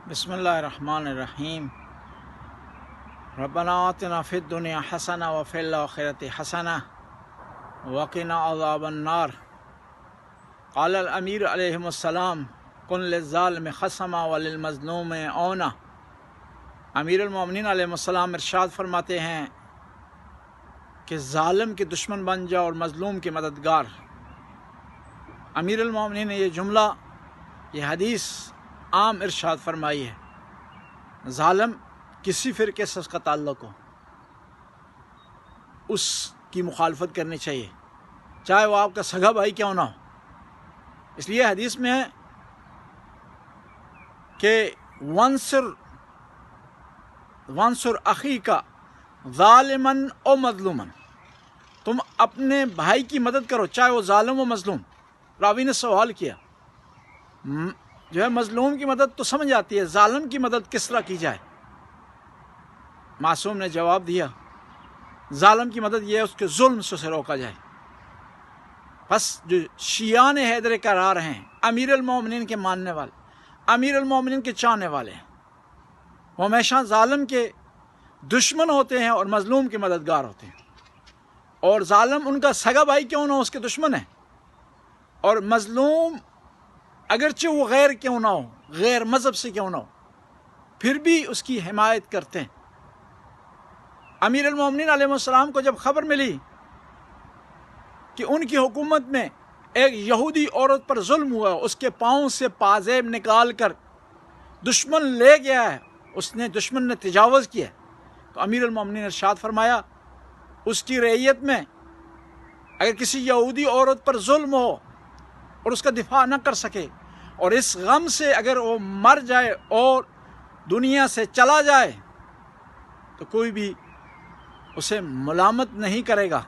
بسم اللہ الرحمن الرحیم ربنا آتنا فی الدنیا حسنہ وفی الآخرۃ حسنہ وقنا عذاب النار قال الامیر علیہ السلام کن للظالم خصما وللمظلوم عونا۔ امیر المومنین علیہ السلام ارشاد فرماتے ہیں کہ ظالم کے دشمن بن جاؤ اور مظلوم کے مددگار۔ امیر المومنین نے یہ جملہ، یہ حدیث عام ارشاد فرمائی ہے۔ ظالم کسی فرقے سے اس کا تعلق ہو، اس کی مخالفت کرنی چاہیے، چاہے وہ آپ کا سگا بھائی کیوں نہ ہو۔ اس لیے حدیث میں ہے کہ وانصر اخی کا ظالمن او مظلومن، تم اپنے بھائی کی مدد کرو چاہے وہ ظالم و مظلوم۔ راوی نے سوال کیا، جو ہے مظلوم کی مدد تو سمجھ آتی ہے، ظالم کی مدد کس طرح کی جائے؟ معصوم نے جواب دیا، ظالم کی مدد یہ ہے اس کے ظلم سے اسے روکا جائے۔ بس جو شیعان حیدر کرار ہیں، امیر المومنین کے ماننے والے، امیر المومنین کے چاہنے والے ہیں، وہ ہمیشہ ظالم کے دشمن ہوتے ہیں اور مظلوم کے مددگار ہوتے ہیں۔ اور ظالم ان کا سگا بھائی کیوں نہ ہو، اس کے دشمن ہیں، اور مظلوم اگرچہ وہ غیر کیوں نہ ہو، غیر مذہب سے کیوں نہ ہو، پھر بھی اس کی حمایت کرتے ہیں۔ امیر المومنین علیہ السلام کو جب خبر ملی کہ ان کی حکومت میں ایک یہودی عورت پر ظلم ہوا، اس کے پاؤں سے پازیب نکال کر دشمن لے گیا ہے، اس نے دشمن نے تجاوز کیا، تو امیر المومنین نے ارشاد فرمایا اس کی رعیت میں اگر کسی یہودی عورت پر ظلم ہو اور اس کا دفاع نہ کر سکے، اور اس غم سے اگر وہ مر جائے اور دنیا سے چلا جائے، تو کوئی بھی اسے ملامت نہیں کرے گا۔